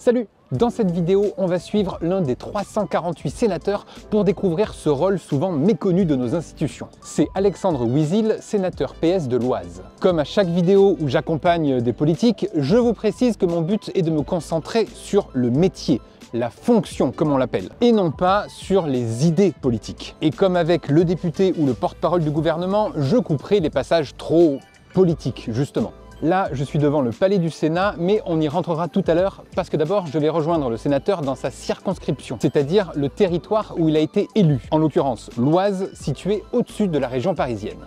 Salut! Dans cette vidéo, on va suivre l'un des 348 sénateurs pour découvrir ce rôle souvent méconnu de nos institutions. C'est Alexandre Ouizil, sénateur PS de l'Oise. Comme à chaque vidéo où j'accompagne des politiques, je vous précise que mon but est de me concentrer sur le métier, la fonction comme on l'appelle, et non pas sur les idées politiques. Et comme avec le député ou le porte-parole du gouvernement, je couperai les passages trop politiques, justement. Là, je suis devant le palais du Sénat, mais on y rentrera tout à l'heure parce que d'abord, je vais rejoindre le sénateur dans sa circonscription, c'est-à-dire le territoire où il a été élu, en l'occurrence l'Oise, située au-dessus de la région parisienne.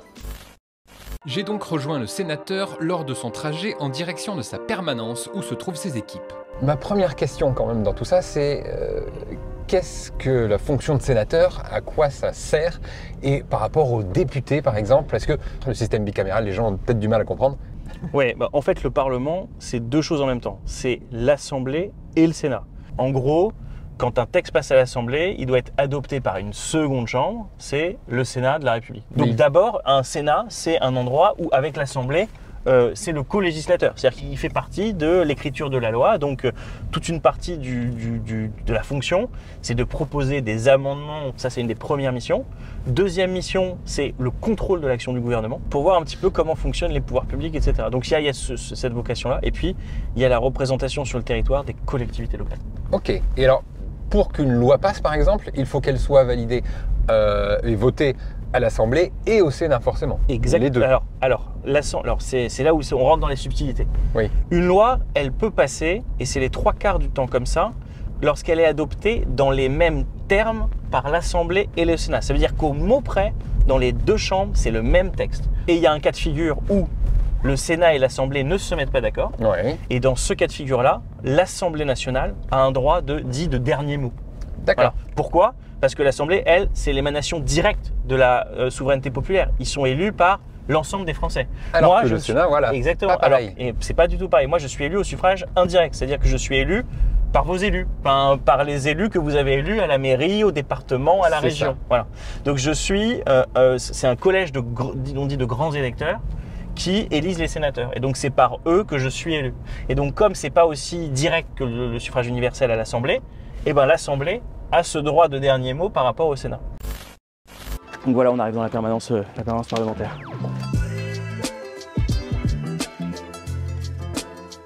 J'ai donc rejoint le sénateur lors de son trajet en direction de sa permanence où se trouvent ses équipes. Ma première question quand même dans tout ça, c'est qu'est-ce que la fonction de sénateur, à quoi ça sert? Et par rapport aux députés par exemple, parce que le système bicaméral, les gens ont peut-être du mal à comprendre. Oui, en fait, le Parlement, c'est deux choses en même temps. C'est l'Assemblée et le Sénat. En gros, quand un texte passe à l'Assemblée, il doit être adopté par une seconde chambre, c'est le Sénat de la République. Donc d'abord, un Sénat, c'est un endroit où, avec l'Assemblée, c'est le co-législateur. C'est-à-dire qu'il fait partie de l'écriture de la loi. Donc, toute une partie de la fonction, c'est de proposer des amendements. Ça, c'est une des premières missions. Deuxième mission, c'est le contrôle de l'action du gouvernement pour voir un petit peu comment fonctionnent les pouvoirs publics, etc. Donc, il y a cette vocation-là. Et puis, il y a la représentation sur le territoire des collectivités locales. Ok. Et alors, pour qu'une loi passe, par exemple, il faut qu'elle soit validée et votée à l'Assemblée et au Sénat, forcément. Exactement. Les deux. Alors c'est là où on rentre dans les subtilités. Oui. Une loi, elle peut passer, et c'est les 3/4 du temps comme ça, lorsqu'elle est adoptée dans les mêmes termes par l'Assemblée et le Sénat. Ça veut dire qu'au mot près, dans les deux chambres, c'est le même texte. Et il y a un cas de figure où le Sénat et l'Assemblée ne se mettent pas d'accord. Ouais. Et dans ce cas de figure-là, l'Assemblée nationale a un droit dit de dernier mot. D'accord. Voilà. Pourquoi ? Parce que l'Assemblée, elle, c'est l'émanation directe de la souveraineté populaire. Ils sont élus par l'ensemble des Français. Alors moi, que le Sénat, voilà. Exactement. Pas pareil. Et c'est pas du tout pareil. Moi, je suis élu au suffrage indirect. C'est-à-dire que je suis élu par vos élus, par les élus que vous avez élus à la mairie, au département, à la région. Ça. Voilà. Donc je suis, c'est un collège on dit de grands électeurs qui élisent les sénateurs. Et donc c'est par eux que je suis élu. Et donc comme c'est pas aussi direct que le suffrage universel à l'Assemblée, eh ben l'Assemblée a ce droit de dernier mot par rapport au Sénat. Donc voilà, on arrive dans la permanence parlementaire.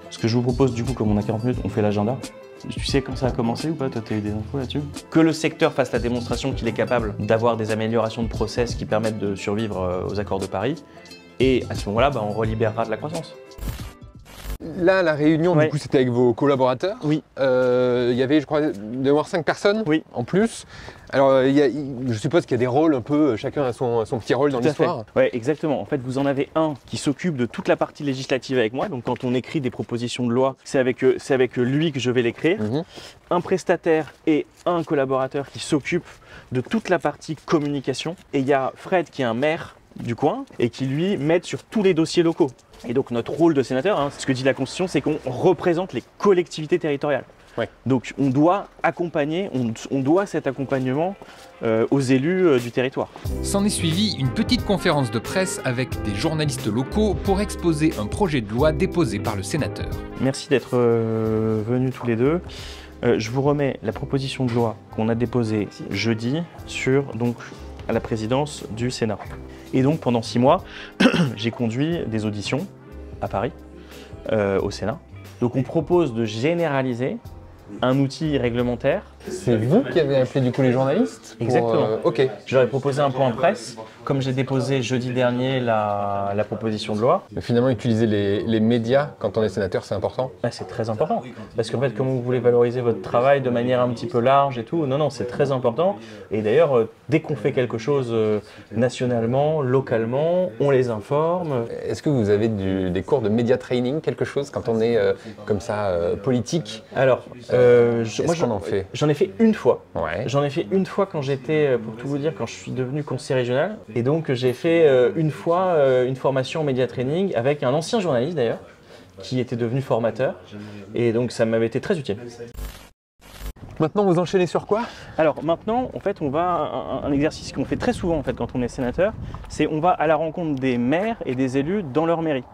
Ce que je vous propose du coup, comme on a 40 minutes, on fait l'agenda. Tu sais quand ça a commencé ou pas? Toi, tu as eu des infos là-dessus? Que le secteur fasse la démonstration qu'il est capable d'avoir des améliorations de process qui permettent de survivre aux accords de Paris. Et à ce moment-là, on relibérera de la croissance. Là, la réunion, Ouais. du coup, c'était avec vos collaborateurs. Oui. Il y avait, je crois, de voir 5 personnes en plus. Alors, je suppose qu'il y a des rôles un peu, chacun a son petit rôle dans l'histoire. Oui, exactement. En fait, vous en avez un qui s'occupe de toute la partie législative avec moi. Donc, quand on écrit des propositions de loi, c'est avec lui que je vais l'écrire. Un prestataire et un collaborateur qui s'occupent de toute la partie communication. Et il y a Fred qui est un maire du coin et qui lui m'aide sur tous les dossiers locaux. Et donc notre rôle de sénateur, ce que dit la Constitution, c'est qu'on représente les collectivités territoriales. Ouais. Donc on doit accompagner, on doit cet accompagnement aux élus du territoire. S'en est suivi une petite conférence de presse avec des journalistes locaux pour exposer un projet de loi déposé par le sénateur. Merci d'être venus tous les deux. Je vous remets la proposition de loi qu'on a déposée jeudi à la présidence du Sénat. Et donc pendant 6 mois, j'ai conduit des auditions à Paris, au Sénat. Donc on propose de généraliser un outil réglementaire. C'est vous qui avez appelé du coup les journalistes pour, Exactement. Ok. Je leur ai proposé un point presse, comme j'ai déposé jeudi dernier la proposition de loi. Mais finalement, utiliser les médias quand on est sénateur, c'est important. C'est très important. Parce qu'en fait, comment vous voulez valoriser votre travail de manière un petit peu large et tout, non, c'est très important. Et d'ailleurs, dès qu'on fait quelque chose nationalement, localement, on les informe. Est-ce que vous avez des cours de média training, quelque chose, quand on est comme ça politique? Alors, moi qu'on en fait? J'en ai fait une fois. Ouais. J'en ai fait une fois quand j'étais, pour tout vous dire, quand je suis devenu conseiller régional. Et donc j'ai fait une fois une formation en média training avec un ancien journaliste d'ailleurs, qui était devenu formateur. Et donc ça m'avait été très utile. Maintenant, vous enchaînez sur quoi? Alors maintenant, en fait, on va un exercice qu'on fait très souvent en fait quand on est sénateur, c'est on va à la rencontre des maires et des élus dans leur mairie.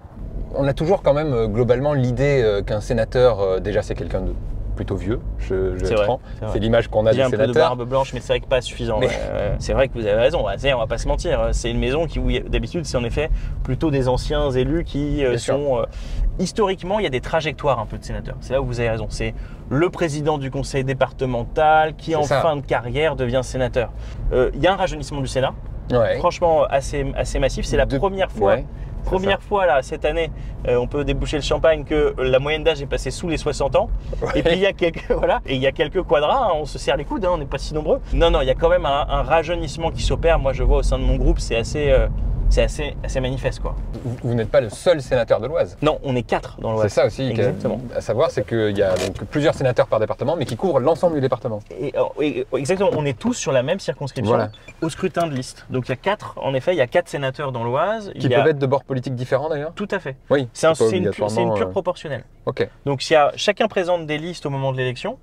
On a toujours quand même globalement l'idée qu'un sénateur, déjà c'est quelqu'un plutôt vieux, je C'est vrai, prends. c'est vrai. C'est l'image qu'on a Il y des a un peu de sénateurs. barbe blanche, mais c'est vrai que pas suffisant. Mais- C'est vrai que vous avez raison, on va pas se mentir. C'est une maison où d'habitude, c'est en effet plutôt des anciens élus qui Bien sûr. sont... historiquement, il y a des trajectoires un peu de sénateurs. C'est là où vous avez raison. C'est le président du conseil départemental qui, en ça. fin de carrière, devient sénateur. Il y a un rajeunissement du Sénat, Ouais. franchement assez massif. C'est la De- première fois. Ouais. Première fois là, cette année, on peut déboucher le champagne que la moyenne d'âge est passée sous les 60 ans. Et puis il y a quelques voilà, et il y a quelques quadras, hein, on se serre les coudes, hein, on n'est pas si nombreux. Non, il y a quand même un rajeunissement qui s'opère. Moi, je vois au sein de mon groupe, c'est assez manifeste quoi. Vous n'êtes pas le seul sénateur de l'Oise. Non, on est 4 dans C'est l'Oise. ça aussi Exactement. à savoir, c'est qu'il y a donc plusieurs sénateurs par département, mais qui couvrent l'ensemble du département. Exactement, on est tous sur la même circonscription Voilà. au scrutin de liste. Donc il y a 4, en effet, il y a 4 sénateurs dans l'Oise. Qui Il y a- peuvent être de bords politiques différents d'ailleurs. Tout à fait. Oui. C'est pas une pure obligatoirement, proportionnelle. Ok. Donc chacun présente des listes au moment de l'élection.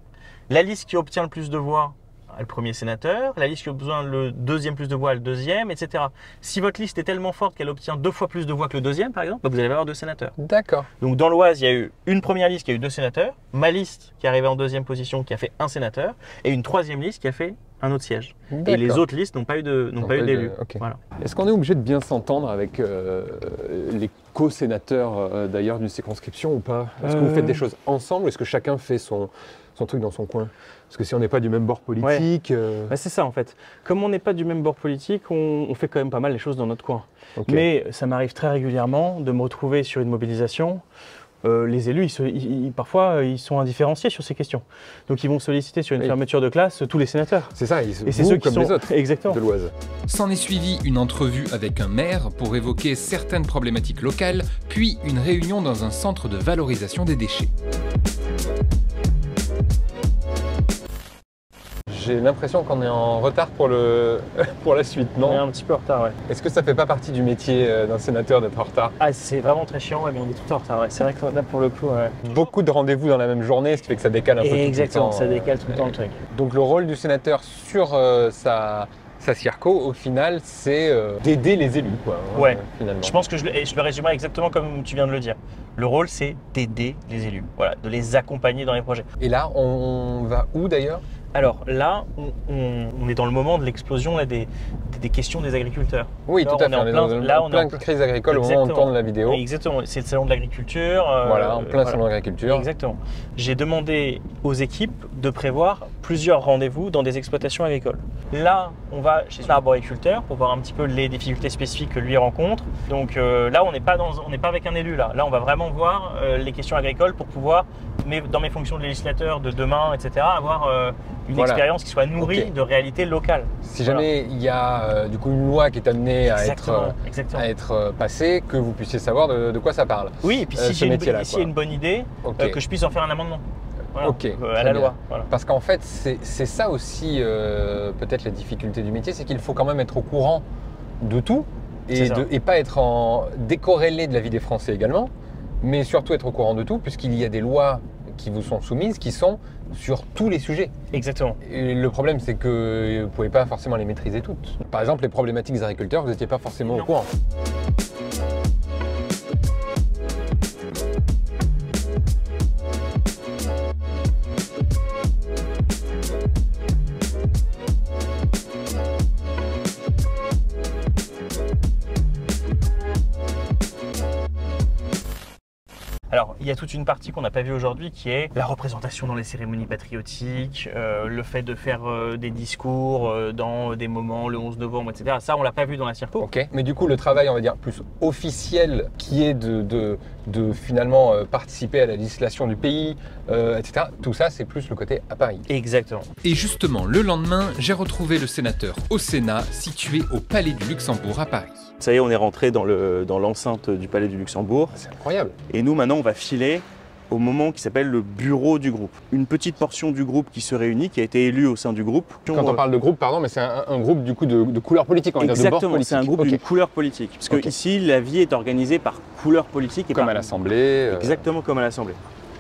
La liste qui obtient le plus de voix a le premier sénateur, la liste qui obtient le deuxième plus de voix a le deuxième, etc. Si votre liste est tellement forte qu'elle obtient 2 fois plus de voix que le deuxième, par exemple, bah, vous allez avoir 2 sénateurs. D'accord. Donc dans l'Oise, il y a eu une première liste qui a eu 2 sénateurs, ma liste qui est arrivée en deuxième position qui a fait 1 sénateur, et une troisième liste qui a fait un autre siège. Et les autres listes n'ont pas eu d'élus. ok. Voilà. Est-ce qu'on est obligé de bien s'entendre avec les co-sénateurs d'ailleurs d'une circonscription ou pas? Est-ce que vous faites des choses ensemble ou est-ce que chacun fait son truc dans son coin? Parce que si on n'est pas du même bord politique... Bah, c'est ça en fait. Comme on n'est pas du même bord politique, on fait quand même pas mal les choses dans notre coin. ok. Mais ça m'arrive très régulièrement de me retrouver sur une mobilisation. Les élus, parfois, ils sont indifférenciés sur ces questions. Donc, ils vont solliciter sur une Oui. fermeture de classe tous les sénateurs. C'est ça, Et c'est vous ceux qui comme sont les autres exactement. de l'Oise. S'en est suivi une entrevue avec un maire pour évoquer certaines problématiques locales, puis une réunion dans un centre de valorisation des déchets. J'ai l'impression qu'on est en retard pour la suite, On est non? un petit peu en retard, ouais. Est-ce que ça fait pas partie du métier d'un sénateur d'être en retard? Ah, c'est vraiment très chiant, ouais, mais on est tout en retard. Ouais. C'est vrai que là, pour le coup, ouais. Beaucoup de rendez-vous dans la même journée, ce qui fait que ça décale un peu tout le Exactement, temps. ça décale tout le temps le truc. Donc le rôle du sénateur sur sa circo, au final, c'est d'aider les élus, quoi. hein, Ouais. Finalement. Je pense que je le résumerai exactement comme tu viens de le dire. Le rôle, c'est d'aider les élus, voilà, de les accompagner dans les projets. Et là, on va où d'ailleurs? Alors là, on est dans le moment de l'explosion là, des questions des agriculteurs. Oui, Alors, tout à on fait. est en On est plein- dans là, on est plein en- de crise agricole au moment où on Exactement. tourne la vidéo. Oui, exactement, c'est le salon de l'agriculture. Voilà, en plein voilà. salon d'agriculture. Exactement. J'ai demandé aux équipes de prévoir plusieurs rendez-vous dans des exploitations agricoles. Là, on va chez l'arboriculteur pour voir un petit peu les difficultés spécifiques que lui rencontre. Donc là, on n'est pas avec un élu là. Là, on va vraiment voir les questions agricoles pour pouvoir, dans mes fonctions de législateur de demain, etc., avoir une Voilà. expérience qui soit nourrie Ok. de réalités locales. Si jamais il y a du coup une loi qui est amenée à Exactement. être passée, que vous puissiez savoir de quoi ça parle. Oui, et puis ce si j'ai métier-là, il y a une bonne idée, Ok. que je puisse en faire un amendement. Voilà, Ok, à très la bien. loi. Voilà. Parce qu'en fait, c'est ça aussi peut-être la difficulté du métier, c'est qu'il faut quand même être au courant de tout C'est ça. et pas être décorrélé de la vie des Français également, mais surtout être au courant de tout, puisqu'il y a des lois qui vous sont soumises qui sont sur tous les sujets. Exactement. Et le problème, c'est que vous ne pouvez pas forcément les maîtriser toutes. Par exemple, les problématiques des agriculteurs, vous n'étiez pas forcément au Non. courant. Alors, il y a toute une partie qu'on n'a pas vue aujourd'hui qui est la représentation dans les cérémonies patriotiques, le fait de faire des discours dans des moments, le 11 novembre, etc. Ça, on l'a pas vu dans la circo. Ok. Mais du coup, le travail, on va dire, plus officiel, qui est de finalement participer à la législation du pays, etc. Tout ça, c'est plus le côté à Paris. Exactement. Et justement, le lendemain, j'ai retrouvé le sénateur au Sénat, situé au Palais du Luxembourg à Paris. Ça y est, on est rentré dans l'enceinte du Palais du Luxembourg. C'est incroyable. Et nous, maintenant, on va filer au moment qui s'appelle le bureau du groupe. Une petite portion du groupe qui se réunit, qui a été élue au sein du groupe. Quand on parle de groupe, pardon, mais c'est un groupe du coup de couleur politique, on va dire, de bord Exactement, politique. c'est un groupe Ok. d'une couleur politique. Parce que Ok. ici, la vie est organisée par couleur politique. Et Comme par... à l'Assemblée. Exactement comme à l'Assemblée.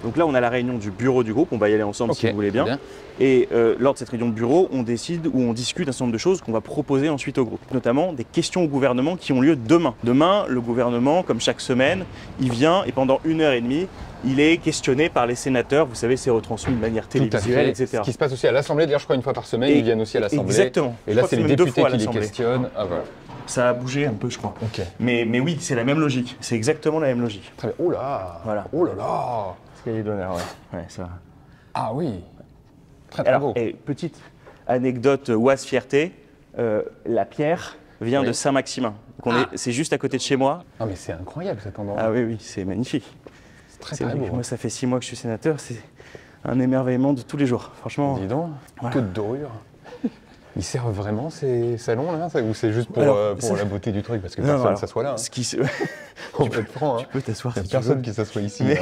Donc là, on a la réunion du bureau du groupe. On va y aller ensemble Ok, si vous voulez bien. bien. Et lors de cette réunion de bureau, on décide ou on discute un certain nombre de choses qu'on va proposer ensuite au groupe. Notamment des questions au gouvernement qui ont lieu demain. Demain, le gouvernement, comme chaque semaine, il vient et pendant 1h30, il est questionné par les sénateurs. Vous savez, c'est retransmis de manière télévisuelle, etc. Ce qui se passe aussi à l'Assemblée, d'ailleurs, je crois une fois par semaine, ils viennent aussi à l'Assemblée. Exactement. Et là, c'est les députés qui les questionnent. Ah, voilà. Ça a bougé un peu, je crois. Ok. Mais oui, c'est la même logique. C'est exactement la même logique. Très bien. Oh là. Voilà. Oh là là. Escalier d'honneur, ouais. Ouais, ça. Ah oui. Très Alors, beau. et petite anecdote Oise fierté, la pierre vient de Saint-Maximin. C'est juste à côté de chez moi. Ah mais c'est incroyable cet endroit. Ah oui, c'est magnifique. C'est très beau. Moi, ça fait 6 mois que je suis sénateur, c'est un émerveillement de tous les jours. Franchement. Dis donc, voilà. que de dorure. Ils servent vraiment ces salons là, ou c'est juste pour, pour la beauté du truc parce que personne ne s'assoit là. Hein. Ce qui se... On peut être franc. Tu peux t'asseoir. Il n'y a personne qui s'assoit ici. Mais... Là.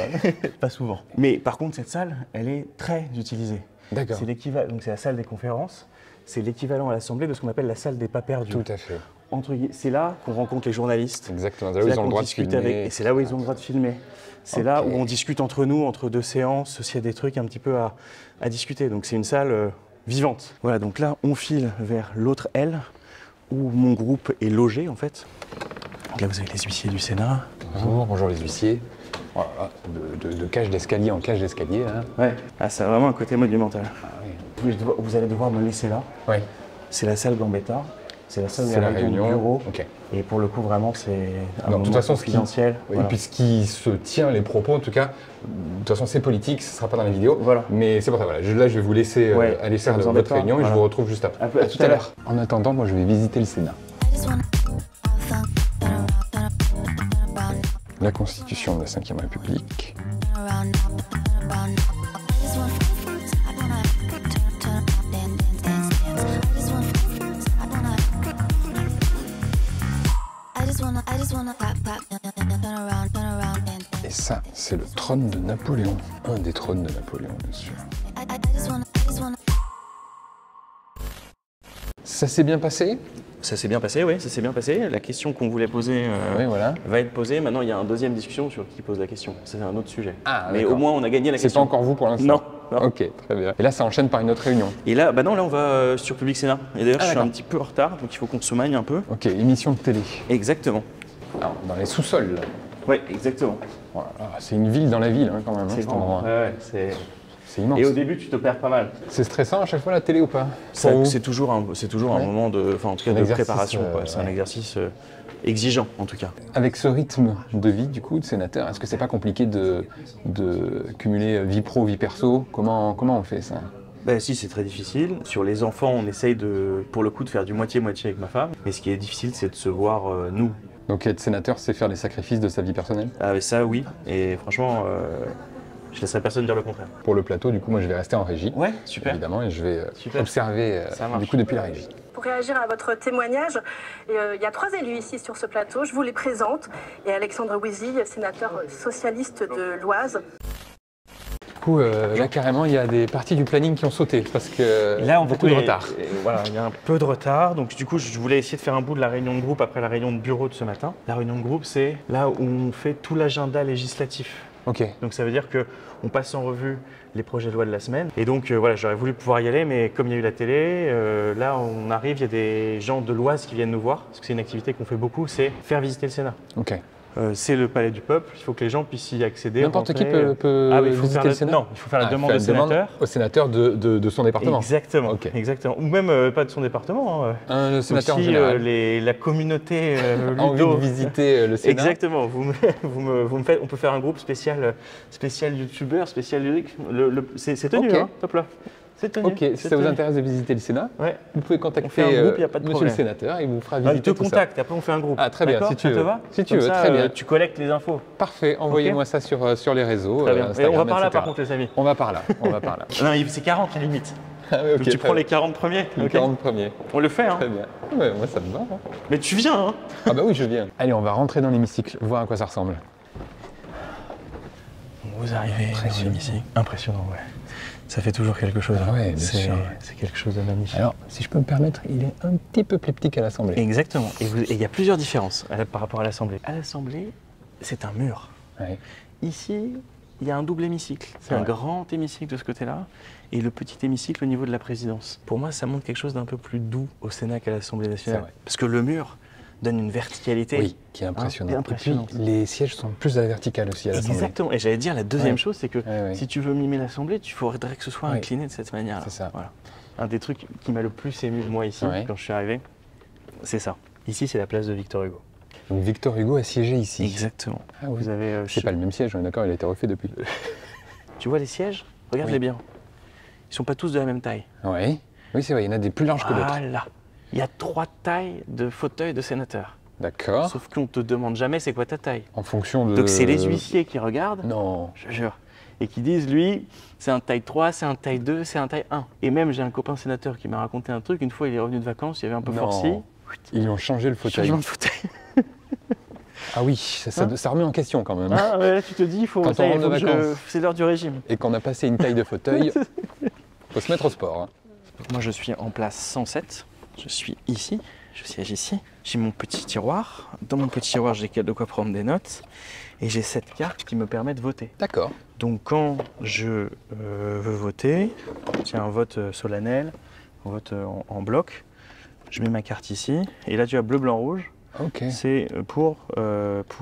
Pas souvent. Mais par contre, cette salle, elle est très utilisée. D'accord. C'est l'équivalent. Donc c'est la salle des conférences. C'est l'équivalent à l'Assemblée de ce qu'on appelle la salle des pas perdus. Tout à fait. C'est là qu'on rencontre les journalistes. Exactement. C'est là où ils ont le droit de filmer. Et c'est là où ils ont le droit de filmer. C'est là où on discute entre nous, entre deux séances, s'il y a des trucs un petit peu à discuter. Donc c'est une salle vivante. Voilà, donc là, on file vers l'autre aile où mon groupe est logé en fait. Donc là, vous avez les huissiers du Sénat. Bonjour, bonjour les huissiers. Voilà, de cage d'escalier en cage d'escalier. Hein. Ouais, ah, ça a vraiment un côté monumental. Ah, oui. Vous allez devoir me laisser là. Oui. C'est la salle Gambetta. C'est la salle de la réunion du bureau. Okay. Et pour le coup, vraiment, c'est un moment confidentiel. Oui, voilà. Puis ce qui se tient, les propos, en tout cas, de toute façon, c'est politique, ce ne sera pas dans la vidéo. Voilà. Mais c'est pour ça, voilà. Là, je vais vous laisser aller faire votre réunion et je vous retrouve juste après. À tout à l'heure. En attendant, moi, je vais visiter le Sénat. La Constitution de la Ve République. Et ça, c'est le trône de Napoléon. Un des trônes de Napoléon, bien sûr. Ça s'est bien passé? Ça s'est bien passé, oui, ça s'est bien passé. La question qu'on voulait poser va être posée. Maintenant, il y a une deuxième discussion sur qui pose la question. C'est un autre sujet. Ah, mais au moins, on a gagné la question. C'est pas encore vous pour l'instant? Non. Ok, très bien. Et là, ça enchaîne par une autre réunion? Et là, bah non, là, on va sur Public Sénat. Et d'ailleurs, je suis un petit peu en retard, donc il faut qu'on se magne un peu. Ok, émission de télé. Exactement. Alors, dans les sous-sols, là. Oui, exactement. Voilà. C'est une ville dans la ville, hein, quand même. C'est grand. Ouais, c'est immense. Et au début, tu te perds pas mal. C'est stressant à chaque fois la télé ou pas? C'est toujours un moment de, en tout cas, de préparation. C'est un exercice exigeant, en tout cas. Avec ce rythme de vie, du coup, de sénateur, est-ce que c'est pas compliqué de cumuler vie pro, vie perso? Comment on fait ça? Ben si, c'est très difficile. Sur les enfants, on essaye pour le coup, de faire du moitié-moitié avec ma femme. Mais ce qui est difficile, c'est de se voir nous. Donc être sénateur, c'est faire les sacrifices de sa vie personnelle? Ah mais ça, oui. Et franchement, je laisserai personne dire le contraire. Pour le plateau, du coup, moi, je vais rester en régie. Ouais, super. Évidemment, et je vais observer, du coup, depuis la régie. Pour réagir à votre témoignage, il y a 3 élus ici sur ce plateau. Je vous les présente. Et Alexandre Wizil, sénateur socialiste de l'Oise. Du coup, là, carrément, il y a des parties du planning qui ont sauté parce que là, on beaucoup de retard. Voilà, il y a un peu de retard. Donc, du coup, je voulais essayer de faire un bout de la réunion de groupe après la réunion de bureau de ce matin. La réunion de groupe, c'est là où on fait tout l'agenda législatif. Ok. Donc, ça veut dire qu'on passe en revue les projets de loi de la semaine. Et donc, voilà, j'aurais voulu pouvoir y aller, mais comme il y a eu la télé, là, on arrive, il y a des gens de l'Oise qui viennent nous voir, parce que c'est une activité qu'on fait beaucoup, c'est faire visiter le Sénat. Ok. C'est le palais du peuple, il faut que les gens puissent y accéder. N'importe qui peut visiter le Sénat? Non, il faut faire la demande au sénateur. Au sénateur de son département? Exactement, okay. Ou même pas de son département. Le sénateur aussi, en général. La communauté a envie de visiter le Sénat? Exactement, vous me faites, on peut faire un groupe spécial youtubeur, spécial lyrique. C'est tenu, okay. Hein, top là. Ok, si ça vous intéresse de visiter le Sénat, vous pouvez contacter monsieur le sénateur, il vous fera visiter tout ça. Il te contacte, après on fait un groupe. Ah très bien, si tu veux. Si tu veux, très bien. Tu collectes les infos. Parfait, envoyez-moi ça sur les réseaux. Très bien. Instagram, et on va par là etc. par contre les amis. On va par là. Non, c'est 40 la limite. Ah oui, okay, donc tu prends les 40 premiers. Les 40 premiers. On le fait, hein. Très bien. Ouais, moi ça me va. Hein. Mais tu viens, hein. Ah bah oui, je viens. Allez, on va rentrer dans l'hémicycle, voir à quoi ça ressemble. Vous arrivez dans l'hémicycle. Impressionnant, ouais. Ça fait toujours quelque chose. Ah ouais, c'est quelque chose de magnifique. Alors, si je peux me permettre, il est un petit peu plus petit qu'à l'Assemblée. Exactement. Et il y a plusieurs différences par rapport à l'Assemblée. À l'Assemblée, c'est un mur. Ouais. Ici, il y a un double hémicycle. C'est un grand hémicycle de ce côté-là et le petit hémicycle au niveau de la présidence. Pour moi, ça montre quelque chose d'un peu plus doux au Sénat qu'à l'Assemblée nationale. Parce que le mur, donne une verticalité. Oui, qui est impressionnant. impressionnante. Et puis, les sièges sont plus à la verticale aussi à l'Assemblée. Exactement. Et j'allais dire, la deuxième chose, c'est que Ouais. si tu veux mimer l'Assemblée, il faudrait que ce soit Ouais. incliné de cette manière-là. C'est ça. Voilà. Un des trucs qui m'a le plus ému, moi, ici, Ouais. quand je suis arrivé, c'est ça. Ici, c'est la place de Victor Hugo. Donc Victor Hugo a siégé ici. Exactement. Ah oui. Vous avez, C'est pas le même siège, on est d'accord, il a été refait depuis. tu vois les sièges? Regarde-les Oui. bien. Ils sont pas tous de la même taille. Oui, oui c'est vrai, il y en a des plus larges que d'autres. Voilà. Il y a 3 tailles de fauteuils de sénateurs. D'accord. Sauf qu'on te demande jamais c'est quoi ta taille. En fonction de... Donc c'est les huissiers qui regardent, Non. je jure, et qui disent lui, c'est un taille 3, c'est un taille 2, c'est un taille 1. Et même j'ai un copain sénateur qui m'a raconté un truc, une fois il est revenu de vacances, il y avait un peu Non. forci. Ils ont changé le fauteuil. Changement de fauteuil. Ah oui, ça remet en question quand même. Ah ouais, là tu te dis, il faut, Quand ça y on est, rentre de faut que vacances. c'est l'heure du régime. Et qu'on a passé une taille de fauteuil, faut se mettre au sport. Hein. Moi je suis en place 107, je suis ici, je siège ici. J'ai mon petit tiroir, dans mon petit tiroir j'ai de quoi prendre des notes et j'ai cette carte qui me permet de voter. D'accord. Donc quand je veux voter, c'est un vote solennel, un vote en bloc, je mets ma carte ici et là tu as bleu, blanc, rouge, Ok. c'est pour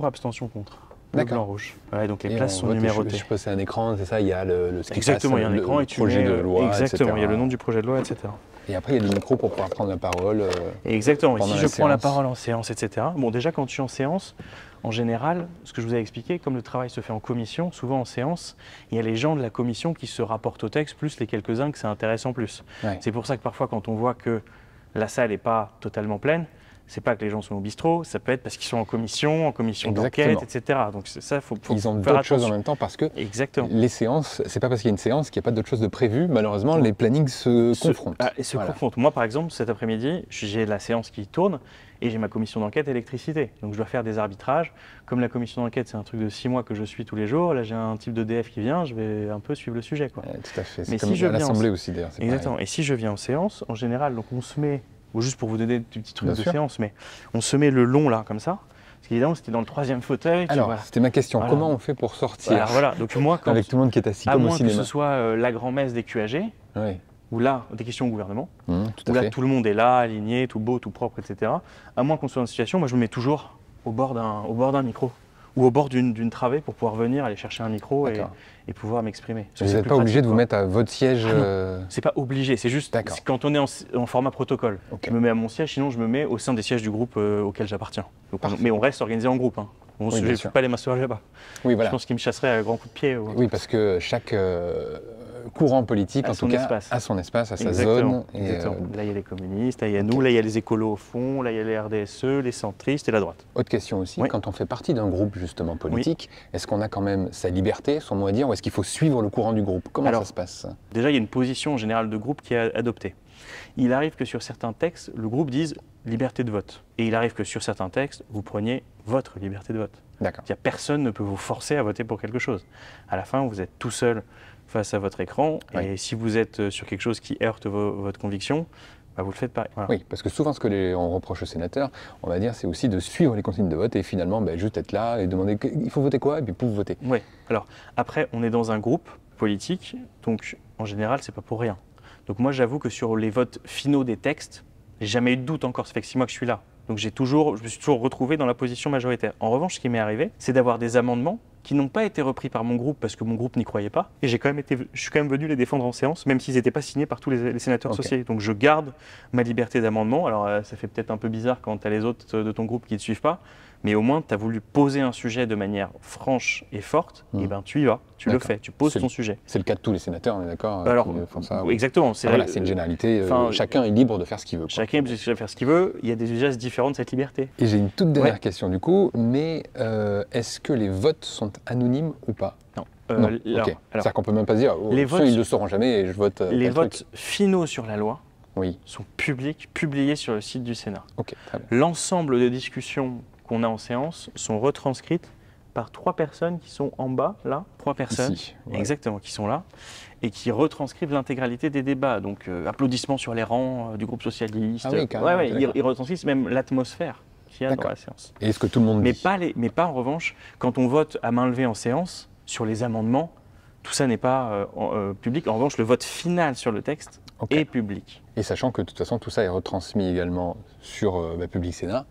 abstention contre. Bleu, D'accord. blanc, rouge. Ouais, donc les Et places on sont vote, numérotées. Je suppose c'est un écran, c'est ça, il y a ce qui Exactement, passe, il y a un écran le et tu projet mets, de loi, exactement, etc. il y a le nom du projet de loi, etc. Et après, il y a des micros pour pouvoir prendre la parole. Et exactement, Pendant ici la je prends la séance. parole en séance, etc. Bon, déjà quand tu es en séance, en général, ce que je vous ai expliqué, comme le travail se fait en commission, souvent en séance, il y a les gens de la commission qui se rapportent au texte, plus les quelques-uns que ça intéresse en plus. Ouais. C'est pour ça que parfois quand on voit que la salle n'est pas totalement pleine, c'est pas que les gens sont au bistrot, ça peut être parce qu'ils sont en commission d'enquête, Exactement. etc. Donc c'est ça, faut Ils ont faire d'autres choses en attention. même temps parce que Exactement. les séances, c'est pas parce qu'il y a une séance qu'il n'y a pas d'autre chose de prévu. Malheureusement, les plannings se confrontent. Et se Voilà. confrontent. Moi, par exemple, cet après-midi, j'ai la séance qui tourne et j'ai ma commission d'enquête électricité. Donc, je dois faire des arbitrages. Comme la commission d'enquête, c'est un truc de 6 mois que je suis tous les jours, là, j'ai un type d'EDF qui vient, je vais un peu suivre le sujet, quoi. Tout à fait. C'est Mais comme si je à viens l'Assemblée aussi, d'ailleurs. c'est Exactement. pareil. Et si je viens en séance, en général, donc on se met, ou juste pour vous donner des petits trucs Bien de sûr. séance, mais on se met le long là, comme ça. Parce qu'évidemment, c'était dans le 3e fauteuil. tu Alors, vois. c'était ma question. Voilà. Comment on fait pour sortir Voilà. Donc, moi, quand, avec tout le monde qui est assis à comme au moins que cinéma? ce soit la grand-messe des QAG, Oui, ou là, des questions au gouvernement, tout où à là fait. tout le monde est là, aligné, tout beau, tout propre, etc. À moins qu'on soit dans une situation, moi je me mets toujours au bord d'un micro ou au bord d'une travée pour pouvoir venir aller chercher un micro et D'accord. pouvoir m'exprimer. Parce que Vous c'est n'êtes plus pas obligé pratique, de vous quoi. mettre à votre siège. Ah non. C'est pas obligé, c'est juste D'accord. quand on est en format protocole. Ok. Je me mets à mon siège, sinon je me mets au sein des sièges du groupe auquel j'appartiens. Donc, Parfait. mais on reste organisé en groupe. Hein. Oui, Je bien ne sûr. fais pas les massages là-bas. Oui, Je voilà. pense qu'ils me chasseraient à grands coups de pied. Oui, parce que chaque courant politique, À en son tout cas, espace. a son espace, a sa Exactement, zone. Et, exactement. Là, il y a les communistes, là, il y a nous, là, il y a les écolos au fond, là, il y a les RDSE, les centristes et la droite. autre question aussi, Oui. quand on fait partie d'un groupe justement politique, est-ce qu'on a quand même sa liberté, son mot à dire, ou est-ce qu'il faut suivre le courant du groupe? Comment Alors, ça se passe? Déjà, il y a une position générale de groupe qui est adoptée. Il arrive que sur certains textes, le groupe dise liberté de vote. Et il arrive que sur certains textes, vous preniez votre liberté de vote. D'accord. C'est-à-dire personne ne peut vous forcer à voter pour quelque chose. À la fin, vous êtes tout seul face à votre écran. Oui. Et si vous êtes sur quelque chose qui heurte votre conviction, bah, vous le faites pas. Voilà. Oui, parce que souvent ce que on reproche aux sénateurs, on va dire, c'est aussi de suivre les consignes de vote et finalement juste être là et demander il faut voter quoi et puis pouf, voter. Oui. Alors, après, on est dans un groupe politique, donc en général, c'est pas pour rien. Donc moi, j'avoue que sur les votes finaux des textes, j'ai jamais eu de doute encore. Ça fait que 6 mois que je suis là. Donc je me suis toujours retrouvé dans la position majoritaire. En revanche, ce qui m'est arrivé, c'est d'avoir des amendements qui n'ont pas été repris par mon groupe parce que mon groupe n'y croyait pas. Et je suis quand même venu les défendre en séance, même s'ils n'étaient pas signés par tous les sénateurs Ok. socialistes. Donc je garde ma liberté d'amendement. Alors ça fait peut-être un peu bizarre quand tu as les autres de ton groupe qui ne te suivent pas, mais au moins tu as voulu poser un sujet de manière franche et forte, et ben tu y vas, tu le D'accord. fais, tu poses C'est ton sujet. C'est le cas de tous les sénateurs, on est d'accord? Alors, qui font ça, oui. exactement. Ah, voilà, c'est une généralité, enfin, chacun est libre de faire ce qu'il veut. Quoi. Chacun peut faire ce qu'il veut, il y a des usages différents de cette liberté. Et j'ai une toute dernière Ouais. question du coup, mais est-ce que les votes sont anonymes ou pas? Non. Non, Alors, ok. C'est-à-dire qu'on peut même pas se dire, les ceux, votes- ils ne le sauront jamais et je vote les tel votes truc. finaux sur la loi Oui, sont publics, publiés sur le site du Sénat. ok, très bien. L'ensemble des discussions qu'on a en séance sont retranscrites par 3 personnes qui sont en bas, là, 3 personnes, Ici, ouais. exactement, qui sont là, et qui retranscrivent l'intégralité des débats. Donc, applaudissements sur les rangs du groupe socialiste. Ah oui, carrément, ouais, ok, ils d'accord. retranscrivent même l'atmosphère qu'il y a dans D'accord. la séance. Et est-ce que tout le monde Mais dit pas en revanche, quand on vote à main levée en séance, sur les amendements, tout ça n'est pas public. En revanche, le vote final sur le texte et public. Et sachant que de toute façon, tout ça est retransmis également sur Public Sénat.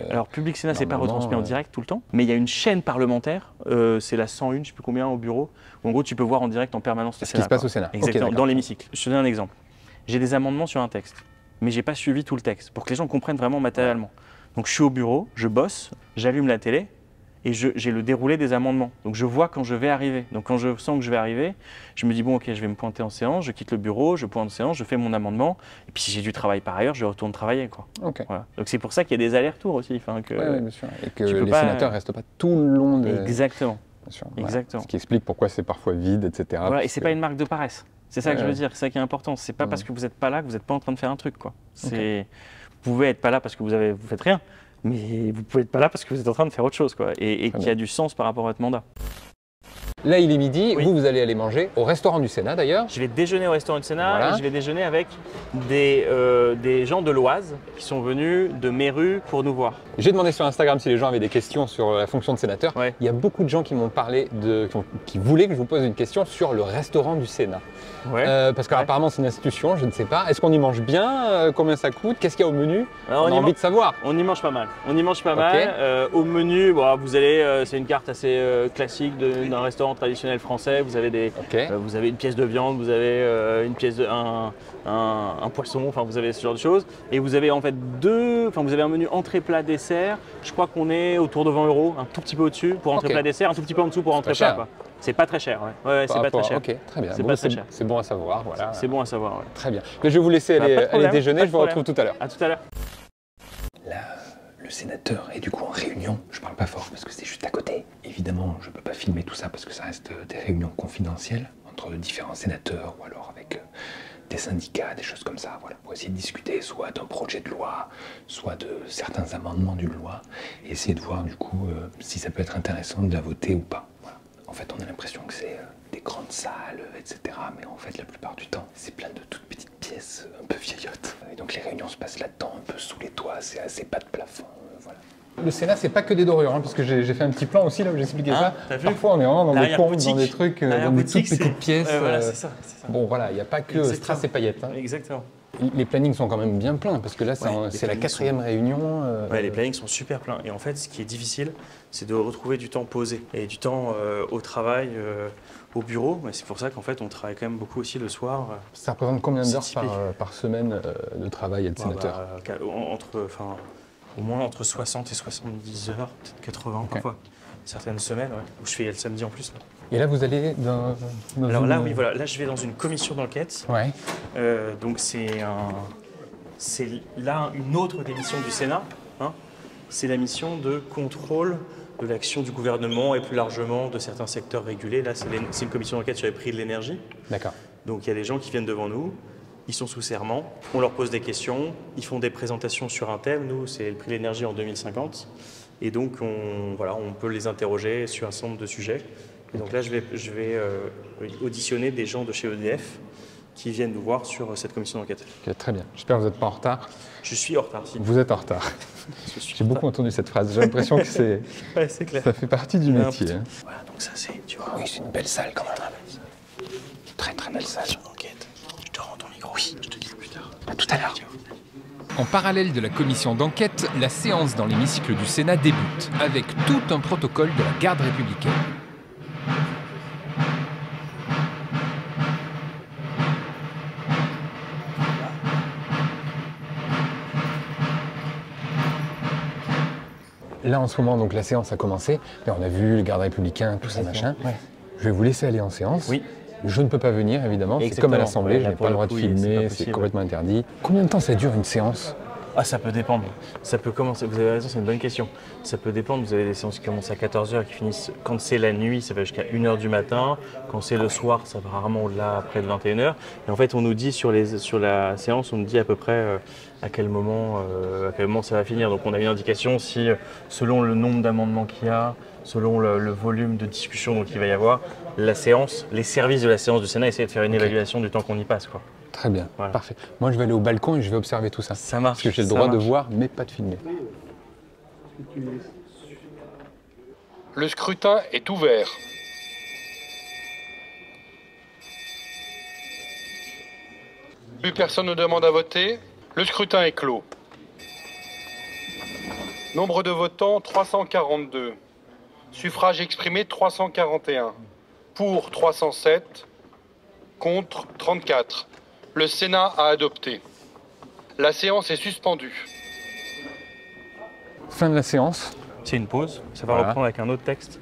Alors, Public Sénat, c'est pas retransmis en direct tout le temps, mais il y a une chaîne parlementaire, c'est la 101, je ne sais plus combien, au bureau, où en gros, tu peux voir en direct en permanence le ce Sénat. qui se passe au Sénat. Exactement, dans l'hémicycle. Je te donne un exemple. J'ai des amendements sur un texte, mais j'ai pas suivi tout le texte, pour que les gens comprennent vraiment matériellement. Donc, je suis au bureau, je bosse, j'allume la télé, et j'ai le déroulé des amendements. Donc je vois quand je vais arriver. Donc quand je sens que je vais arriver, je me dis bon ok, je vais me pointer en séance, je quitte le bureau, je pointe en séance, je fais mon amendement. Et puis si j'ai du travail par ailleurs, je retourne travailler quoi. Voilà. Donc c'est pour ça qu'il y a des allers-retours aussi. Oui, bien sûr. Et que les sénateurs ne restent pas tout le long de... Exactement. Bien sûr. Exactement. Voilà. Ce qui explique pourquoi c'est parfois vide, etc. Voilà. Et c'est pas une marque de paresse. C'est ça que je veux dire. C'est ça qui est important. C'est pas parce que vous n'êtes pas là que vous n'êtes pas en train de faire un truc quoi. Vous pouvez être pas là parce que vous faites rien. Mais vous pouvez être pas là parce que vous êtes en train de faire autre chose, quoi, et qui a du sens par rapport à votre mandat. Là, il est midi, Oui. vous allez aller manger au restaurant du Sénat d'ailleurs. Je vais déjeuner au restaurant du Sénat Voilà. et je vais déjeuner avec des gens de l'Oise qui sont venus de Méru pour nous voir. J'ai demandé sur Instagram si les gens avaient des questions sur la fonction de sénateur. Ouais. Il y a beaucoup de gens qui m'ont parlé qui voulaient que je vous pose une question sur le restaurant du Sénat. Ouais. Parce qu'apparemment c'est une institution, je ne sais pas. Est-ce qu'on y mange bien? Combien ça coûte? Qu'est-ce qu'il y a au menu? Alors, On a envie de savoir. On y mange pas mal. On y mange pas mal. Au menu, bon, vous allez, c'est une carte assez classique d'un restaurant traditionnel français. Vous avez vous avez une pièce de viande, vous avez une pièce de un poisson. Enfin, vous avez ce genre de choses. Et vous avez en fait vous avez un menu entrée plat dessert. Je crois qu'on est autour de 20 €, un tout petit peu au-dessus pour entrée plat dessert, un tout petit peu en dessous pour entrée plat. Quoi. C'est pas très cher, ouais c'est pas très cher. Ok, très bien. C'est pas très cher. C'est bon à savoir, voilà. C'est bon à savoir, ouais. Très bien. Mais je vais vous laisser aller déjeuner, je vous retrouve tout à l'heure. À tout à l'heure. Là, le sénateur est du coup en réunion. Je parle pas fort parce que c'est juste à côté. Évidemment, je peux pas filmer tout ça parce que ça reste des réunions confidentielles entre différents sénateurs ou alors avec des syndicats, des choses comme ça, voilà, pour essayer de discuter soit d'un projet de loi, soit de certains amendements d'une loi, et essayer de voir du coup si ça peut être intéressant de la voter ou pas. Voilà. En fait, on a l'impression que c'est des grandes salles, etc. Mais en fait, la plupart du temps, c'est plein de toutes petites pièces un peu vieillottes. Et donc les réunions se passent là-dedans, un peu sous les toits, c'est assez pas de plafond, voilà. Le Sénat, c'est pas que des dorures, parce que j'ai fait un petit plan aussi là où j'expliquais ça. Parfois, on est vraiment dans des coins, dans des trucs, dans des toutes petites pièces. Voilà, c'est ça. Bon, voilà, il n'y a pas que strass et paillettes. Exactement. Les plannings sont quand même bien pleins, parce que là, c'est la 4e réunion. Ouais, les plannings sont super pleins. Et en fait, ce qui est difficile, c'est de retrouver du temps posé et du temps au travail, au bureau. C'est pour ça qu'en fait, on travaille quand même beaucoup aussi le soir. Ça représente combien d'heures par semaine de travail et de sénateur? Au moins entre 60 et 70 heures, peut-être 80 parfois. Certaines semaines, où je fais le samedi en plus. Là. Et là, vous allez dans Alors là, oui, voilà. Là, je vais dans une commission d'enquête. Ouais. Donc c'est là une autre des missions du Sénat. C'est la mission de contrôle de l'action du gouvernement et plus largement de certains secteurs régulés. Là, c'est une commission d'enquête sur les prix de l'énergie. D'accord. Donc il y a des gens qui viennent devant nous. Ils sont sous serment, on leur pose des questions, ils font des présentations sur un thème. Nous, c'est le prix de l'énergie en 2050. Et donc, on peut les interroger sur un certain nombre de sujets. Et donc là, je vais auditionner des gens de chez EDF qui viennent nous voir sur cette commission d'enquête. Okay, très bien. J'espère que vous n'êtes pas en retard. Je suis en retard, si. Vous êtes en retard. J'ai beaucoup entendu cette phrase. J'ai l'impression que c'est clair. Ça fait partie du métier. Voilà, donc ça, c'est, tu vois. Oui, c'est une belle salle quand même. Très très belle salle. Enquête. Je te rends ton micro. Oui, je te dis plus tard. À tout à l'heure. En parallèle de la commission d'enquête, la séance dans l'hémicycle du Sénat débute, avec tout un protocole de la garde républicaine. Là, en ce moment, donc la séance a commencé. Là, on a vu les gardes républicains, tout ça, machin. Ouais. Je vais vous laisser aller en séance. Oui. Je ne peux pas venir, évidemment. C'est comme à l'Assemblée, je n'ai pas le droit de filmer, c'est complètement interdit. Combien de temps ça dure une séance? Ah, ça peut dépendre. Ça peut commencer, vous avez raison, c'est une bonne question. Ça peut dépendre, vous avez des séances qui commencent à 14h, qui finissent, quand c'est la nuit, ça va jusqu'à 1h du matin. Quand c'est le soir, ça va rarement au-delà, après de 21h. Et en fait, on nous dit sur la séance, on nous dit à peu près à quel moment ça va finir. Donc on a une indication si, selon le nombre d'amendements qu'il y a, selon le volume de discussion qu'il va y avoir, la séance, les services de la séance du Sénat essaient de faire une évaluation du temps qu'on y passe, quoi. Très bien, voilà. Parfait. Moi, je vais aller au balcon et je vais observer tout ça. Ça marche. Parce que j'ai le droit de voir, mais pas de filmer. Le scrutin est ouvert. Plus personne ne demande à voter. Le scrutin est clos. Nombre de votants 342. Suffrage exprimé 341. Pour 307. Contre 34. Le Sénat a adopté. La séance est suspendue. Fin de la séance. C'est une pause, ça va Voilà. reprendre avec un autre texte.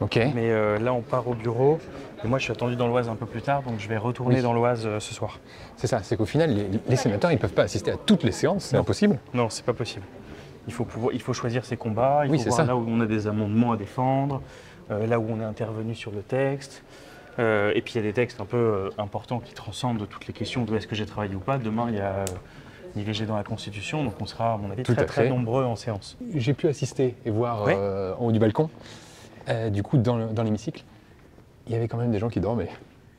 Ok. Mais là, on part au bureau. Et moi, je suis attendu dans l'Oise un peu plus tard, donc je vais retourner Oui. dans l'Oise ce soir. C'est ça, c'est qu'au final, les sénateurs, ils ne peuvent pas assister à toutes les séances, c'est Non. impossible. Non, c'est pas possible. Il faut choisir ses combats, il Oui, faut c'est voir ça. là où on a des amendements à défendre, là où on est intervenu sur le texte. Et puis il y a des textes un peu importants qui transcendent toutes les questions de est-ce que j'ai travaillé ou pas. Demain, il y a l'IVG dans la Constitution, donc on sera, à mon avis, Tout très à fait. très nombreux en séance. J'ai pu assister et voir Ouais. en haut du balcon, du coup, dans l'hémicycle, il y avait quand même des gens qui dormaient.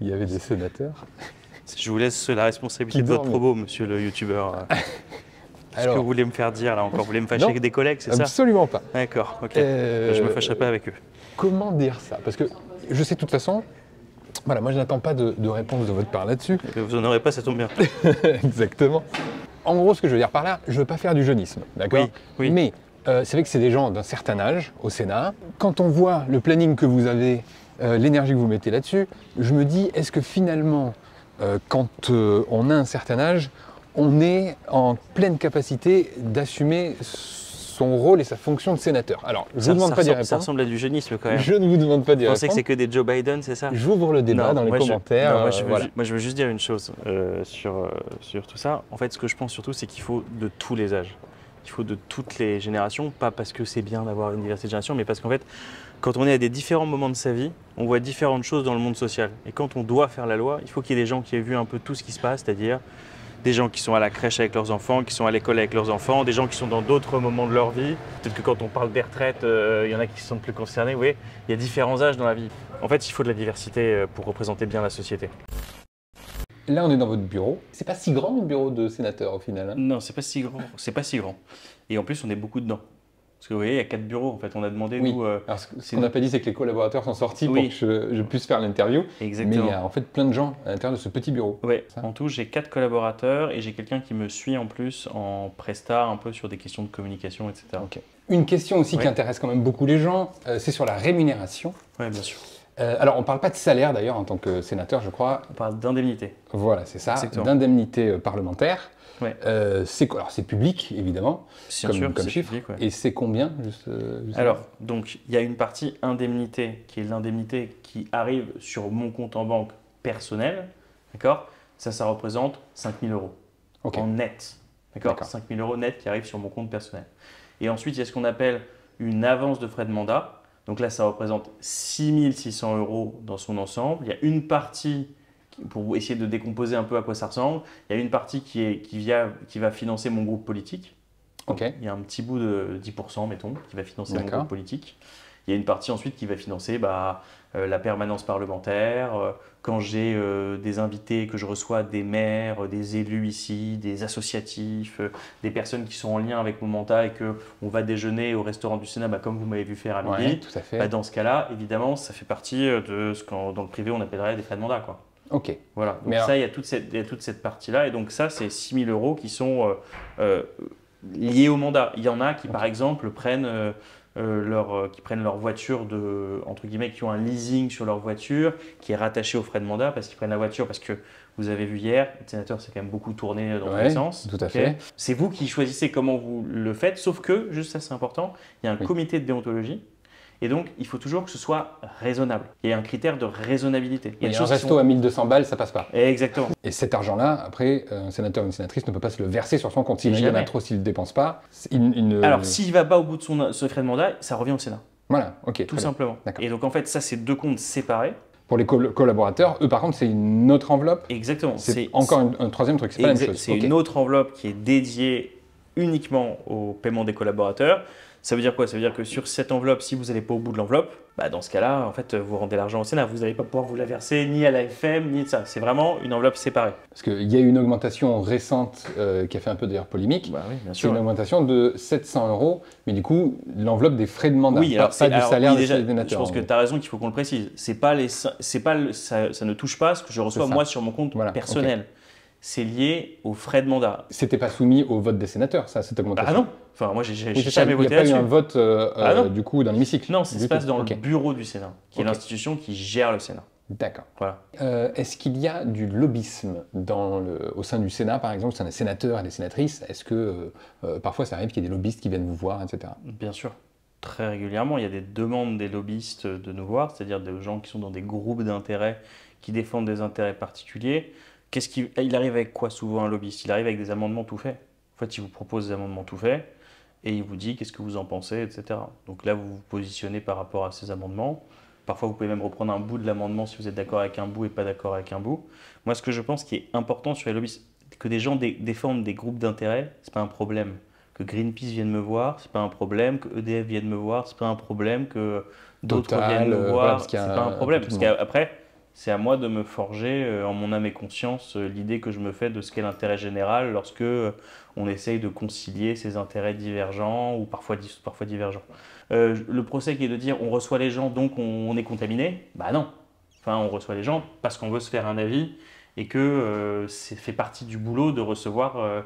Il y avait des sénateurs. Je vous laisse la responsabilité Qui de votre dorment. propos, monsieur le youtubeur. Qu'est-ce que Alors, vous voulez me faire dire là encore? Vous voulez me fâcher non, avec des collègues, c'est ça? absolument pas. D'accord, ok. Euh, Je me fâcherai pas avec eux. Comment dire ça? Parce que je sais de toute façon, voilà, moi je n'attends pas de réponse de votre part là-dessus. Vous en aurez pas, ça tombe bien. Exactement. En gros, ce que je veux dire par là, je veux pas faire du jeunisme, d'accord? Oui, oui. Mais c'est vrai que c'est des gens d'un certain âge au Sénat. Quand on voit le planning que vous avez, l'énergie que vous mettez là-dessus, je me dis, est-ce que finalement, quand on a un certain âge, on est en pleine capacité d'assumer son rôle et sa fonction de sénateur? Alors, je ne vous demande pas d'y ça répondre. ressemble à du jeunisme quand même. Je ne vous demande pas d'y Vous pensez que répondre. c'est que des Joe Biden, c'est ça? J'ouvre le débat Non, dans les moi, commentaires. non, moi, voilà. moi, je veux juste dire une chose sur tout ça. En fait, ce que je pense surtout, c'est qu'il faut de tous les âges. Il faut de toutes les générations, pas parce que c'est bien d'avoir une diversité de générations, mais parce qu'en fait, quand on est à des différents moments de sa vie, on voit différentes choses dans le monde social. Et quand on doit faire la loi, il faut qu'il y ait des gens qui aient vu un peu tout ce qui se passe, c'est-à-dire des gens qui sont à la crèche avec leurs enfants, qui sont à l'école avec leurs enfants, des gens qui sont dans d'autres moments de leur vie. Peut-être que quand on parle des retraites, il y en a qui se sentent plus concernés. Oui, il y a différents âges dans la vie. En fait, il faut de la diversité pour représenter bien la société. Là, on est dans votre bureau. C'est pas si grand le bureau de sénateur au final, hein. Non, c'est pas si grand. C'est pas si grand. Et en plus, on est beaucoup dedans. Parce que vous voyez, il y a 4 bureaux. En fait, on a demandé, Oui. nous. Alors, ce qu'on n'a pas dit, c'est que les collaborateurs sont sortis Oui. pour que je puisse faire l'interview. Mais Exactement. il y a en fait plein de gens à l'intérieur de ce petit bureau. Ouais, Ça. en tout, j'ai 4 collaborateurs et j'ai quelqu'un qui me suit en plus en presta, un peu sur des questions de communication, etc. Ok. Une question aussi Oui. qui intéresse quand même beaucoup les gens, c'est sur la rémunération. Oui, bien sûr. Alors, on ne parle pas de salaire d'ailleurs en tant que sénateur, je crois. On parle d'indemnité. Voilà, c'est ça, Exactement. d'indemnité parlementaire. Ouais. Alors, c'est public, évidemment, Bien sûr, comme c'est chiffre. public, ouais. Et c'est combien juste Alors, donc, il y a une partie indemnité qui est l'indemnité qui arrive sur mon compte en banque personnel. D'accord? Ça représente 5 000 euros Ok. en net. D'accord? D'accord. 5 000 euros net qui arrivent sur mon compte personnel. Et ensuite, il y a ce qu'on appelle une avance de frais de mandat. Donc là, ça représente 6 600 euros dans son ensemble. Il y a une partie, pour essayer de décomposer un peu à quoi ça ressemble, il y a une partie qui va financer mon groupe politique. Ok. Il y a un petit bout de 10%, mettons, qui va financer mon D'accord. groupe politique. Il y a une partie ensuite qui va financer la permanence parlementaire, quand j'ai des invités que je reçois, des maires, des élus ici, des associatifs, des personnes qui sont en lien avec mon mandat et qu'on va déjeuner au restaurant du Sénat, comme vous m'avez vu faire à midi. Ouais, tout à fait. Dans ce cas-là, évidemment, ça fait partie de ce qu'on dans le privé on appellerait des frais de mandat, quoi. Ok. Voilà, donc Mais ça, alors- il y a toute cette partie-là, et donc ça, c'est 6 000 euros qui sont liés au mandat. Il y en a qui, par exemple, prennent leur voiture, entre guillemets, qui ont un leasing sur leur voiture, qui est rattaché aux frais de mandat, parce qu'ils prennent la voiture, parce que vous avez vu hier, le sénateur s'est quand même beaucoup tourné dans tous Ouais, les sens. tout à ok. fait. C'est vous qui choisissez comment vous le faites, sauf que, juste ça c'est important, il y a un Oui. comité de déontologie. Et donc, il faut toujours que ce soit raisonnable. Il y a un critère de raisonnabilité. Il y a Il des y a un choses qui resto sont- à 1200 balles, ça passe pas. Exactement. Et cet argent-là, après, un sénateur ou une sénatrice ne peut pas se le verser sur son compte. S'il y en a Jamais. trop, s'il ne le dépense pas, il ne... Alors, s'il va pas au bout de ce frais de mandat, ça revient au Sénat, Voilà, ok. tout très bien. simplement. D'accord. Et donc, en fait, ça, c'est 2 comptes séparés. Pour les collaborateurs, eux, par contre, c'est une autre enveloppe. Exactement. C'est encore un troisième truc, c'est pas la même chose. C'est Ok. une autre enveloppe qui est dédiée uniquement au paiement des collaborateurs. Ça veut dire quoi? Ça veut dire que sur cette enveloppe, si vous n'allez pas au bout de l'enveloppe, dans ce cas-là, en fait, vous rendez l'argent au Sénat. Vous n'allez pas pouvoir vous la verser ni à la FM, ni de ça. C'est vraiment une enveloppe séparée. Parce qu'il y a eu une augmentation récente qui a fait un peu d'ailleurs polémique. Oui, bien C'est sûr. une augmentation de 700 euros, mais du coup, l'enveloppe des frais de mandat, Oui, alors, pas du salaire des déjà, sénateurs. je pense que tu as raison qu'il faut qu'on le précise. Ça ne touche pas ce que je reçois C'est ça. moi sur mon compte Voilà, personnel. c'est lié aux frais de mandat. C'était pas soumis au vote des sénateurs, ça, cette augmentation. Ah non, enfin moi j'ai Oui, c'est ça, jamais voté il n'y a pas eu là-dessus. un vote non. du coup dans l'hémicycle. Non, ça se passe dans Ok. le bureau du Sénat, qui est Ok. l'institution qui gère le Sénat. D'accord. Voilà. Est-ce qu'il y a du lobbyisme au sein du Sénat, par exemple, au sein des sénateurs et des sénatrices? Est-ce que parfois ça arrive qu'il y ait des lobbyistes qui viennent vous voir, etc. Bien sûr. Très régulièrement, il y a des demandes des lobbyistes de nous voir, c'est-à-dire des gens qui sont dans des groupes d'intérêts, qui défendent des intérêts particuliers. Il arrive avec quoi souvent un lobbyiste? Il arrive avec des amendements tout faits. En fait, il vous propose des amendements tout faits et il vous dit qu'est-ce que vous en pensez, etc. Donc là, vous vous positionnez par rapport à ces amendements. Parfois, vous pouvez même reprendre un bout de l'amendement si vous êtes d'accord avec un bout et pas d'accord avec un bout. Moi, ce que je pense qui est important sur les lobbyistes, que des gens défendent des groupes d'intérêt, c'est pas un problème. Que Greenpeace vienne me voir, c'est pas un problème. Que EDF vienne me voir, c'est pas un problème. Que d'autres Total, viennent me voilà, voir, parce qu'il y c'est a pas un problème. tout Parce le monde. qu'après, c'est à moi de me forger en mon âme et conscience l'idée que je me fais de ce qu'est l'intérêt général lorsque on essaye de concilier ces intérêts divergents ou parfois divergents. Le procès qui est de dire on reçoit les gens donc on est contaminé, bah non. Enfin, on reçoit les gens parce qu'on veut se faire un avis et que c'est fait partie du boulot de recevoir.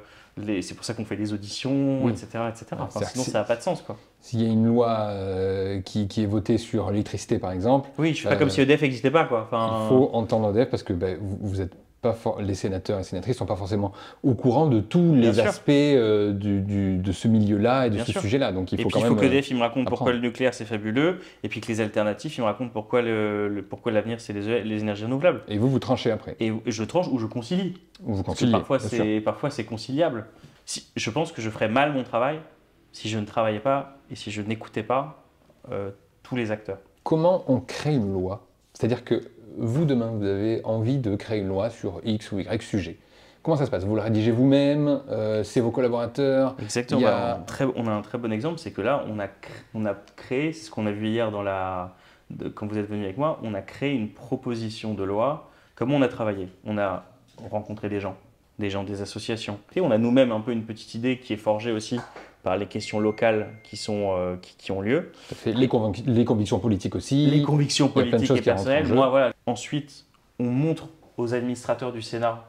C'est pour ça qu'on fait des auditions, Oui. etc. etc. Enfin, C'est-à-dire sinon, que ça n'a pas de sens, quoi. S'il y a une loi qui est votée sur l'électricité, par exemple, Oui, je fais pas comme si EDF n'existait pas, quoi. Enfin, il faut entendre EDF parce que vous êtes pas les sénateurs et sénatrices ne sont pas forcément au courant de tous les sûr. aspects de ce milieu-là et de Bien ce sûr. sujet-là. Donc il et faut puis quand il faut même que EDF il me raconte pourquoi apprendre. le nucléaire c'est fabuleux, et puis que les alternatifs ils me racontent pourquoi l'avenir c'est les énergies renouvelables. Et vous tranchez après. Et je tranche ou je concilie. Ou vous Parce que conciliez. parfois c'est conciliable. Je pense que je ferais mal mon travail si je ne travaillais pas et si je n'écoutais pas tous les acteurs. Comment on crée une loi? C'est-à-dire que vous, demain, vous avez envie de créer une loi sur X ou Y sujet. Comment ça se passe? Vous la rédigez vous-même? C'est vos collaborateurs? Exactement. Il y a- On a un très bon exemple, c'est que là, on a créé, c'est ce qu'on a vu hier quand vous êtes venu avec moi, on a créé une proposition de loi. Comment on a travaillé? On a rencontré des gens, des associations. Et on a nous-mêmes un peu une petite idée qui est forgée aussi par les questions locales qui ont lieu. Ça fait les convictions politiques aussi. Les convictions il y a plein de politiques choses et qui rentrent en personnelles. jeu. Moi, voilà. Ensuite, on montre aux administrateurs du Sénat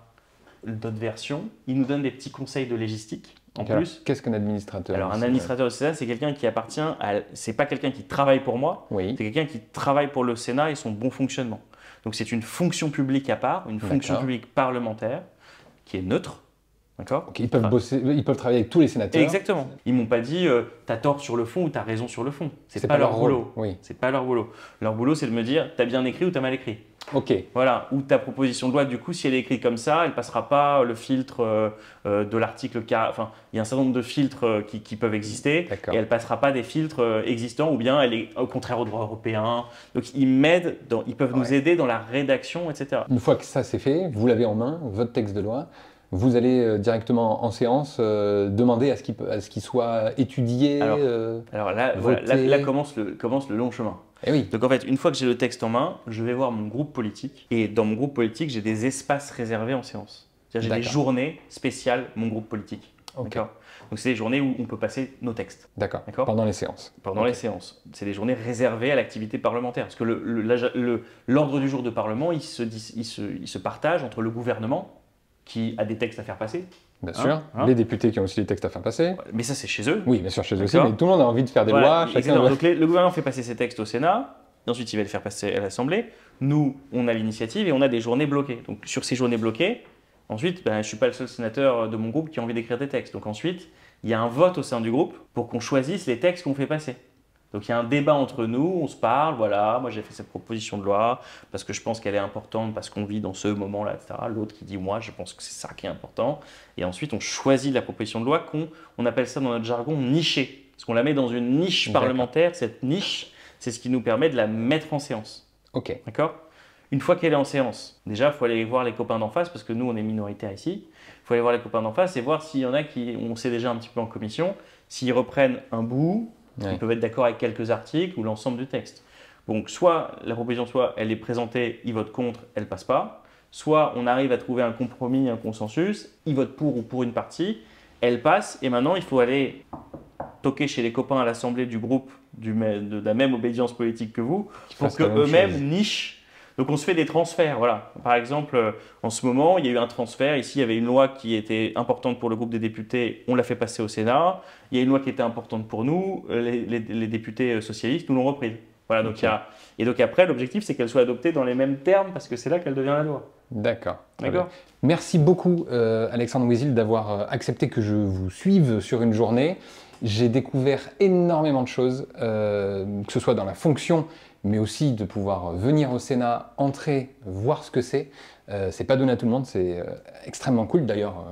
notre version. Ils nous donnent des petits conseils de légistique en Donc, alors, plus. qu'est-ce qu'un administrateur? Alors, un administrateur du Sénat, c'est quelqu'un qui appartient à. C'est pas quelqu'un qui travaille pour moi, Oui. c'est quelqu'un qui travaille pour le Sénat et son bon fonctionnement. Donc, c'est une fonction publique à part, une fonction D'accord. publique parlementaire qui est neutre. D'accord? Donc, ils peuvent bosser, ils peuvent travailler avec tous les sénateurs. Exactement. Ils m'ont pas dit t'as tort sur le fond ou t'as raison sur le fond. C'est C'est pas leur rôle. boulot. Oui. C'est pas leur boulot. Leur boulot, c'est de me dire t'as bien écrit ou t'as mal écrit. Ok. Voilà. Ou ta proposition de loi, du coup, si elle est écrite comme ça, elle passera pas le filtre de l'article 4. Enfin, il y a un certain nombre de filtres qui peuvent exister D'accord. et elle passera pas des filtres existants ou bien elle est au contraire au droit européen. Donc ils m'aident, ils peuvent nous aider dans la rédaction, etc. Une fois que ça c'est fait, vous l'avez en main, votre texte de loi, vous allez directement en séance demander à ce qu'il soit étudié. Alors là, voter. voilà, là commence le long chemin. Eh oui. Donc en fait, une fois que j'ai le texte en main, je vais voir mon groupe politique. Et dans mon groupe politique, j'ai des espaces réservés en séance. C'est-à-dire j'ai des D'accord. journées spéciales, mon groupe politique. Ok. D'accord. Donc c'est des journées où on peut passer nos textes D'accord. D'accord. Pendant les séances. pendant Ok. les séances. C'est des journées réservées à l'activité parlementaire. Parce que l'ordre du jour de Parlement, il se partage entre le gouvernement, qui a des textes à faire passer. Bien Hein, sûr. hein. Les députés qui ont aussi les textes à faire passer. Mais ça, c'est chez eux. Oui, bien sûr, chez eux aussi. D'accord. Mais tout le monde a envie de faire des Voilà, lois. Chacun exactement. doit- Donc le gouvernement fait passer ses textes au Sénat, et ensuite il va les faire passer à l'Assemblée. Nous, on a l'initiative et on a des journées bloquées. Donc sur ces journées bloquées, ensuite, je ne suis pas le seul sénateur de mon groupe qui a envie d'écrire des textes. Donc ensuite, il y a un vote au sein du groupe pour qu'on choisisse les textes qu'on fait passer. Donc il y a un débat entre nous, on se parle, voilà, moi j'ai fait cette proposition de loi parce que je pense qu'elle est importante, parce qu'on vit dans ce moment-là, etc. L'autre qui dit, moi je pense que c'est ça qui est important. Et ensuite on choisit la proposition de loi on appelle ça dans notre jargon nichée. Parce qu'on la met dans une niche D'accord. parlementaire, cette niche, c'est ce qui nous permet de la mettre en séance. Ok. D'accord? Une fois qu'elle est en séance, déjà il faut aller voir les copains d'en face parce que nous on est minoritaires ici. Il faut aller voir les copains d'en face et voir s'il y en a qui, on sait déjà un petit peu en commission, s'ils reprennent un bout. Ouais. Ils peuvent être d'accord avec quelques articles ou l'ensemble du texte. Donc, soit la proposition, soit elle est présentée, ils votent contre, elle passe pas. Soit on arrive à trouver un compromis, un consensus, ils votent pour ou pour une partie, elle passe. Et maintenant, il faut aller toquer chez les copains à l'Assemblée du groupe de la même obédience politique que vous pour fassent la même qu'eux-mêmes chose. nichent Donc on se fait des transferts, voilà. Par exemple, en ce moment, il y a eu un transfert. Ici, il y avait une loi qui était importante pour le groupe des députés, on l'a fait passer au Sénat. Il y a une loi qui était importante pour nous, les députés socialistes nous l'ont reprise. Voilà, donc Ok. et donc après, l'objectif, c'est qu'elle soit adoptée dans les mêmes termes, parce que c'est là qu'elle devient la loi. D'accord. Très D'accord. bien. Merci beaucoup, Alexandre Wizil, d'avoir accepté que je vous suive sur une journée. J'ai découvert énormément de choses, que ce soit dans la fonction, mais aussi de pouvoir venir au Sénat, entrer, voir ce que c'est. C'est pas donné à tout le monde, c'est extrêmement cool. D'ailleurs,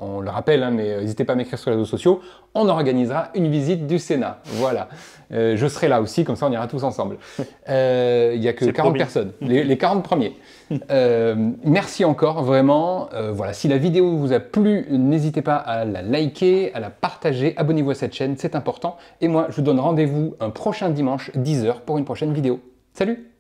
on le rappelle, hein, mais n'hésitez pas à m'écrire sur les réseaux sociaux. On organisera une visite du Sénat. Voilà. Je serai là aussi, comme ça on ira tous ensemble. Il n'y a que C'est 40 promis. personnes, les 40 premiers. Merci encore, vraiment. Voilà, si la vidéo vous a plu, n'hésitez pas à la liker, à la partager, abonnez-vous à cette chaîne, c'est important. Et moi, je vous donne rendez-vous un prochain dimanche, 10 h, pour une prochaine vidéo. Salut!